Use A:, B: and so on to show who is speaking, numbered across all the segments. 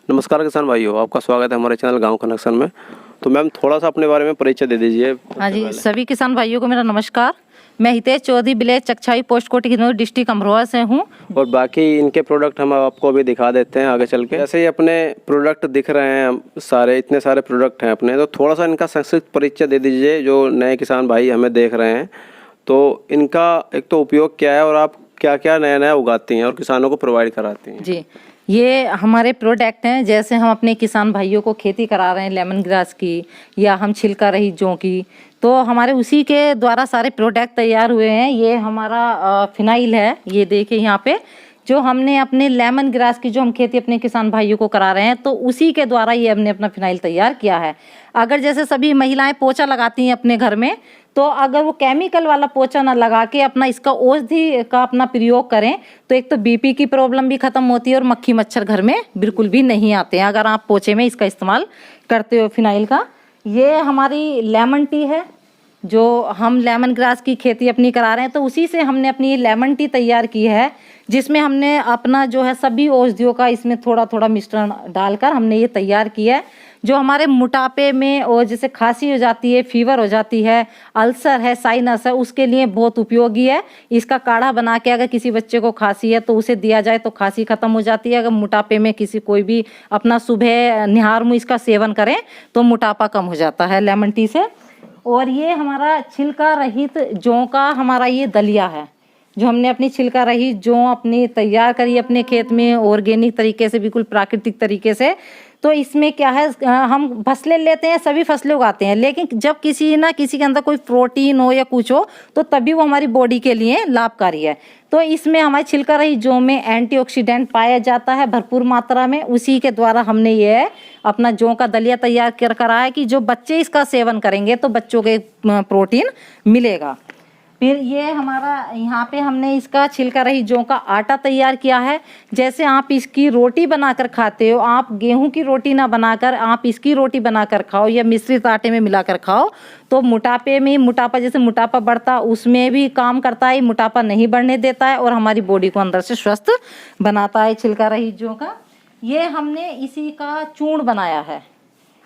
A: नमस्कार किसान भाइयों, आपका स्वागत है हमारे चैनल गांव कनेक्शन में। तो मैम थोड़ा सा अपने बारे में परिचय दे दीजिए।
B: हाँ जी, सभी किसान भाइयों को मेरा नमस्कार। मैं हितेश चौधरी, विलेज चकछाई, पोस्ट कोटी किन्नौर, डिस्ट्रिक्ट अमरोहा से हूँ।
A: और बाकी इनके प्रोडक्ट हम आपको अभी दिखा देते हैं आगे चल के। जैसे ही अपने प्रोडक्ट दिख रहे हैं सारे, इतने सारे प्रोडक्ट हैं अपने, तो थोड़ा सा इनका संक्षिप्त परिचय दे दीजिए जो नए किसान भाई हमें देख रहे हैं। तो इनका एक तो उपयोग क्या है और आप क्या क्या नया नया उगाती हैं और किसानों को प्रोवाइड कराती हैं।
B: जी, ये हमारे प्रोडक्ट हैं। जैसे हम अपने किसान भाइयों को खेती करा रहे हैं लेमन ग्रास की, या हम छिलका रहित जौ की, तो हमारे उसी के द्वारा सारे प्रोडक्ट तैयार हुए हैं। ये हमारा फिनाइल है, ये देखिए यहाँ पे, जो हमने अपने लेमन ग्रास की जो हम खेती अपने किसान भाइयों को करा रहे हैं, तो उसी के द्वारा ये हमने अपना फिनाइल तैयार किया है। अगर जैसे सभी महिलाएं पोछा लगाती हैं अपने घर में, तो अगर वो केमिकल वाला पोछा ना लगा के अपना इसका औषधि का अपना प्रयोग करें, तो एक तो बीपी की प्रॉब्लम भी खत्म होती है और मक्खी मच्छर घर में बिल्कुल भी नहीं आते हैं अगर आप पोछे में इसका इस्तेमाल करते हो फिनाइल का। ये हमारी लेमन टी है, जो हम लेमन ग्रास की खेती अपनी करा रहे हैं, तो उसी से हमने अपनी लेमन टी तैयार की है, जिसमें हमने अपना जो है सभी औषधियों का इसमें थोड़ा थोड़ा मिश्रण डालकर हमने ये तैयार किया है। जो हमारे मोटापे में और जैसे खांसी हो जाती है, फीवर हो जाती है, अल्सर है, साइनस है, उसके लिए बहुत उपयोगी है। इसका काढ़ा बना के अगर किसी बच्चे को खांसी है तो उसे दिया जाए तो खांसी खत्म हो जाती है। अगर मोटापे में किसी कोई भी अपना सुबह निहार मुँह इसका सेवन करें तो मोटापा कम हो जाता है लेमन टी से। और ये हमारा छिलका रहित जौ का हमारा ये दलिया है, जो हमने अपनी छिलका रहित जौ अपनी तैयार करी अपने खेत में ऑर्गेनिक तरीके से, बिल्कुल प्राकृतिक तरीके से। तो इसमें क्या है, हम फसलें लेते हैं, सभी फसलें उगाते हैं, लेकिन जब किसी ना किसी के अंदर कोई प्रोटीन हो या कुछ हो, तो तभी वो हमारी बॉडी के लिए लाभकारी है। तो इसमें हमारी छिलका रहित जौ में एंटीऑक्सीडेंट पाया जाता है भरपूर मात्रा में। उसी के द्वारा हमने ये अपना जौ का दलिया तैयार कर करा है कि जो बच्चे इसका सेवन करेंगे तो बच्चों के प्रोटीन मिलेगा। फिर ये हमारा यहाँ पे हमने इसका छिलका रहित जौ का आटा तैयार किया है। जैसे आप इसकी रोटी बनाकर खाते हो, आप गेहूं की रोटी ना बनाकर आप इसकी रोटी बनाकर खाओ या मिश्रित आटे में मिलाकर खाओ, तो मोटापे में, मोटापा जैसे मोटापा बढ़ता उसमें भी काम करता है, मोटापा नहीं बढ़ने देता है और हमारी बॉडी को अंदर से स्वस्थ बनाता है छिलका रहित जौ का। ये हमने इसी का चूर्ण बनाया है,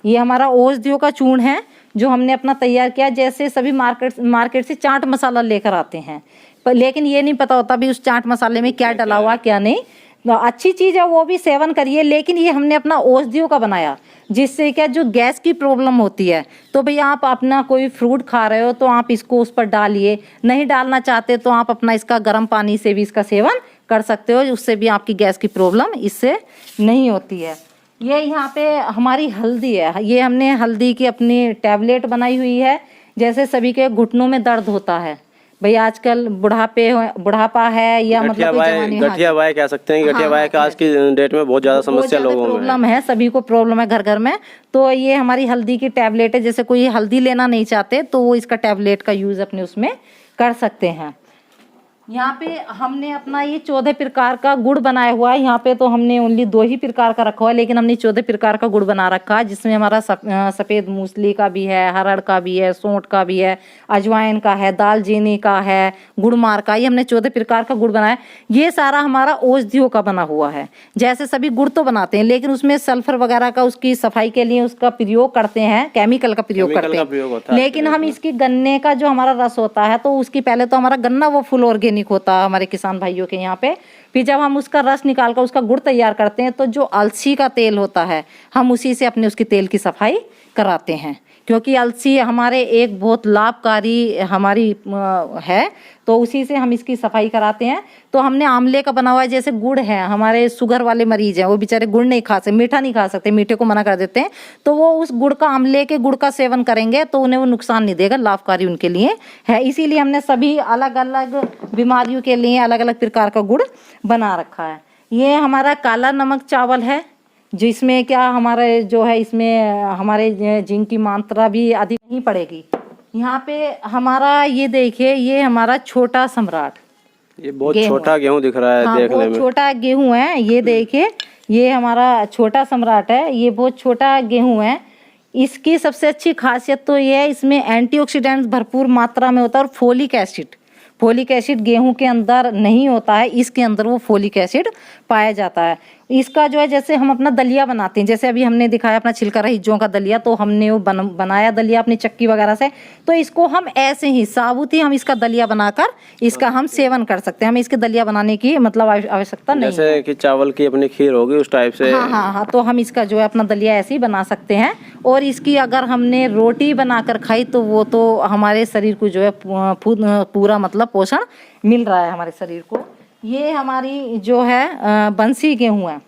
B: ये हमारा औषधियों का चूर्ण है जो हमने अपना तैयार किया। जैसे सभी मार्केट से चाट मसाला लेकर आते हैं, पर लेकिन ये नहीं पता होता भी उस चाट मसाले में क्या डला हुआ क्या नहीं। तो अच्छी चीज़ है, वो भी सेवन करिए, लेकिन ये हमने अपना औषधियों का बनाया, जिससे क्या जो गैस की प्रॉब्लम होती है, तो भैया आप अपना कोई फ्रूट खा रहे हो तो आप इसको उस पर डालिए, नहीं डालना चाहते तो आप अपना इसका गर्म पानी से भी इसका सेवन कर सकते हो, उससे भी आपकी गैस की प्रॉब्लम इससे नहीं होती है। ये यहाँ पे हमारी हल्दी है, ये हमने हल्दी की अपनी टैबलेट बनाई हुई है। जैसे सभी के घुटनों में दर्द होता है, भाई आजकल बुढ़ापा है या मतलब
A: गठिया बाय कह सकते हैं। गठिया बाय का आज की डेट में बहुत ज़्यादा समस्या लोगों में
B: प्रॉब्लम है, सभी को प्रॉब्लम है घर घर में। तो ये हमारी हल्दी की टैबलेट है, जैसे कोई हल्दी लेना नहीं चाहते तो वो इसका टैबलेट का यूज़ अपने उसमें कर सकते हैं। यहाँ पे हमने अपना ये 14 प्रकार का गुड़ बनाया हुआ है। यहाँ पे तो हमने ओनली 2 ही प्रकार का रखा हुआ है, लेकिन हमने 14 प्रकार का गुड़ बना रखा है, जिसमें हमारा सफ़ेद मूसली का भी है, हरड़ का भी है, सौंठ का भी है, अजवाइन का है, दालचीनी का है, गुड़मार का। ये हमने 14 प्रकार का गुड़ बनाया। ये सारा हमारा औषधियों का बना हुआ है। जैसे सभी गुड़ तो बनाते हैं, लेकिन उसमें सल्फर वगैरह का उसकी सफाई के लिए उसका प्रयोग करते हैं, केमिकल का प्रयोग करते हैं। लेकिन हम इसकी गन्ने का जो हमारा रस होता है, तो उसकी पहले तो हमारा गन्ना वो फुल ऑर्गेनिक होता है हमारे किसान भाइयों के यहाँ पे। फिर जब हम उसका रस निकाल कर उसका गुड़ तैयार करते हैं, तो जो अलसी का तेल होता है, हम उसी से अपने उसकी तेल की सफाई कराते हैं, क्योंकि अलसी हमारे एक बहुत लाभकारी हमारी है, तो उसी से हम इसकी सफाई कराते हैं। तो हमने आंवले का बना हुआ है। जैसे गुड़ है, हमारे शुगर वाले मरीज हैं, वो बेचारे गुड़ नहीं खा सकते, मीठा नहीं खा सकते, मीठे को मना कर देते हैं, तो वो उस गुड़ का, आंवले के गुड़ का सेवन करेंगे तो उन्हें वो नुकसान नहीं देगा, लाभकारी उनके लिए है। इसीलिए हमने सभी अलग अलग बीमारियों के लिए अलग अलग प्रकार का गुड़ बना रखा है। ये हमारा काला नमक चावल है, जिसमें क्या हमारे जो है इसमें हमारे जिंक की मात्रा भी अधिक नहीं पड़ेगी। यहाँ पे हमारा ये देखिए, ये हमारा छोटा सम्राट,
A: ये बहुत छोटा गेहूं दिख रहा है।
B: हाँ,
A: देखने
B: बहुत
A: में
B: छोटा गेहूं है। ये देखिए, ये हमारा छोटा सम्राट है, ये बहुत छोटा गेहूं है। इसकी सबसे अच्छी खासियत तो ये है, इसमें एंटीऑक्सीडेंट्स भरपूर मात्रा में होता है और फोलिक एसिड गेहूं के अंदर नहीं होता है, इसके अंदर वो फोलिक एसिड पाया जाता है। इसका जो है जैसे हम अपना दलिया बनाते हैं, जैसे अभी हमने दिखाया अपना छिलका रहित जौ का दलिया, तो हमने वो बनाया दलिया अपनी चक्की वगैरह से, तो इसको हम ऐसे ही साबुत ही हम इसका दलिया बनाकर इसका हम सेवन कर सकते हैं। हमें इसके दलिया बनाने की मतलब आवश्यकता नहीं है।
A: जैसे कि चावल की अपनी खीर होगी उस टाइप से।
B: हाँ, तो हम इसका जो है अपना दलिया ऐसे ही बना सकते हैं। और इसकी अगर हमने रोटी बनाकर खाई तो वो तो हमारे शरीर को जो है पूरा मतलब पोषण मिल रहा है हमारे शरीर को। ये हमारी जो है बंसी गेहूँ है,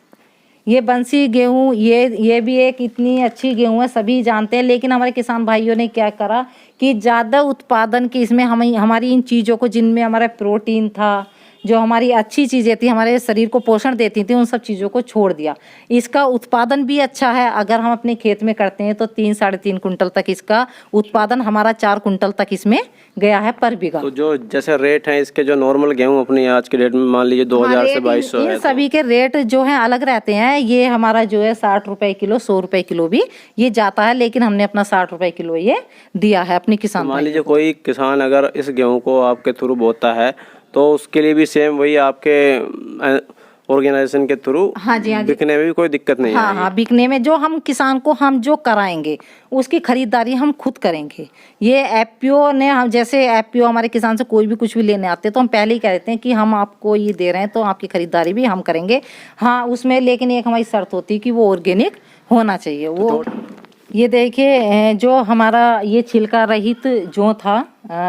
B: ये बंसी गेहूँ ये भी एक इतनी अच्छी गेहूँ है, सभी जानते हैं। लेकिन हमारे किसान भाइयों ने क्या करा कि ज़्यादा उत्पादन की इसमें हमारी इन चीज़ों को, जिनमें हमारा प्रोटीन था, जो हमारी अच्छी चीज़ें थी, हमारे शरीर को पोषण देती थी, उन सब चीज़ों को छोड़ दिया। इसका उत्पादन भी अच्छा है, अगर हम अपने खेत में करते हैं तो 3-3.5 कुंटल तक इसका उत्पादन हमारा 4 कुंटल तक इसमें गया है पर बीघा।
A: तो जो जैसे रेट हैं इसके, जो नॉर्मल गेहूँ अपनी आज के डेट में मान लीजिए 2000 से 2200 है,
B: सभी के रेट जो हैं अलग रहते हैं। ये हमारा जो है 60 रुपए किलो, 100 रुपए किलो भी ये जाता है, लेकिन हमने अपना 60 रुपए किलो ये दिया है अपनी किसान।
A: मान लीजिए कोई किसान अगर इस गेहूँ को आपके थ्रू बोता है तो उसके लिए भी सेम वही आपके ऑर्गेनाइजेशन के थ्रू
B: हाँ जी,
A: बिकने में भी कोई दिक्कत नहीं है।
B: हाँ, बिकने में जो हम किसान को हम जो कराएंगे उसकी खरीदारी हम खुद करेंगे। ये एफपीओ ने, हम जैसे एफपीओ हमारे किसान से कोई भी कुछ भी लेने आते हैं तो हम पहले ही कह देते हैं कि हम आपको ये दे रहे हैं तो आपकी खरीदारी भी हम करेंगे। हाँ, उसमें लेकिन एक हमारी शर्त होती है कि वो ऑर्गेनिक होना चाहिए। वो ये देखिए जो हमारा ये छिलका रहित जो था,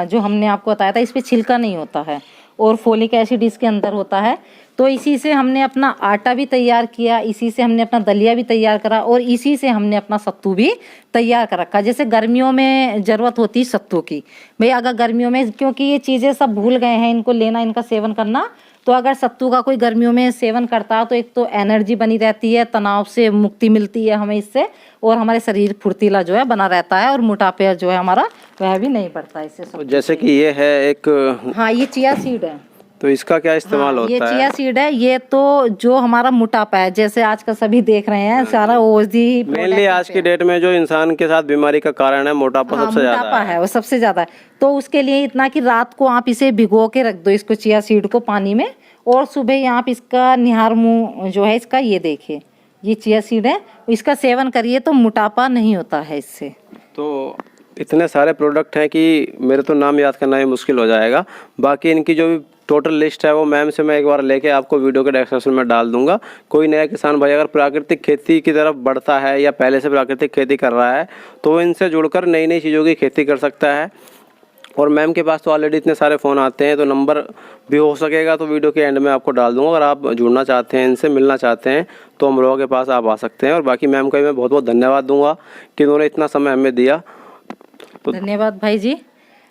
B: जो हमने आपको बताया था, इस पे छिलका नहीं होता है और फोलिक एसिड इसके अंदर होता है। तो इसी से हमने अपना आटा भी तैयार किया, इसी से हमने अपना दलिया भी तैयार करा और इसी से हमने अपना सत्तू भी तैयार कर रखा। जैसे गर्मियों में ज़रूरत होती है सत्तू की, भाई अगर गर्मियों में, क्योंकि ये चीज़ें सब भूल गए हैं इनको लेना, इनका सेवन करना, तो अगर सत्तू का कोई गर्मियों में सेवन करता है तो एक तो एनर्जी बनी रहती है, तनाव से मुक्ति मिलती है हमें इससे, और हमारे शरीर फुर्तीला जो है बना रहता है और मोटापा जो है हमारा वह भी नहीं बढ़ता है इससे।
A: जैसे कि ये है एक,
B: हाँ, ये चिया सीड है,
A: तो इसका क्या इस्तेमाल होता है?
B: ये चिया सीड है। ये तो जो हमारा मोटापा है, जैसे आजकल सभी देख रहे हैं सारा ओजी,
A: मेनली आज की डेट में जो इंसान के साथ बीमारी का कारण है मोटापा, सबसे ज्यादा
B: मोटापा है वो सबसे ज्यादा है। तो उसके लिए इतना कि रात को आप इसे भिगो के रख दो, इसको चिया सीड को पानी में, और सुबह आप इसका निहार मुंह जो है इसका, ये देखिए ये चिया सीड है, इसका सेवन करिए तो मोटापा नहीं होता है इससे।
A: तो इतने सारे प्रोडक्ट हैं कि मेरे तो नाम याद करना ही मुश्किल हो जाएगा। बाकी इनकी जो भी टोटल लिस्ट है वो मैम से मैं एक बार लेके आपको वीडियो के डिस्क्रिप्शन में डाल दूंगा। कोई नया किसान भाई अगर प्राकृतिक खेती की तरफ बढ़ता है या पहले से प्राकृतिक खेती कर रहा है तो इनसे जुड़कर नई नई चीज़ों की खेती कर सकता है। और मैम के पास तो ऑलरेडी इतने सारे फ़ोन आते हैं, तो नंबर भी हो सकेगा तो वीडियो के एंड में आपको डाल दूंगा। अगर आप जुड़ना चाहते हैं, इनसे मिलना चाहते हैं तो हम लोगों के पास आप आ सकते हैं। और बाकी मैम का भी मैं बहुत बहुत धन्यवाद दूंगा कि उन्होंने इतना समय हमें दिया।
B: तो धन्यवाद भाई जी,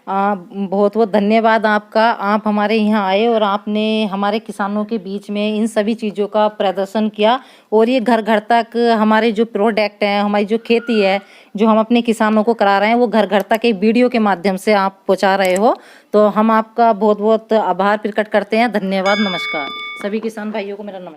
B: बहुत बहुत धन्यवाद आपका। आप हमारे यहाँ आए और आपने हमारे किसानों के बीच में इन सभी चीज़ों का प्रदर्शन किया, और ये घर घर तक हमारे जो प्रोडक्ट हैं, हमारी जो खेती है, जो हम अपने किसानों को करा रहे हैं, वो घर घर तक एक वीडियो के माध्यम से आप पहुँचा रहे हो। तो हम आपका बहुत बहुत आभार प्रकट करते हैं। धन्यवाद, नमस्कार। सभी किसान भाइयों को मेरा नमस्कार।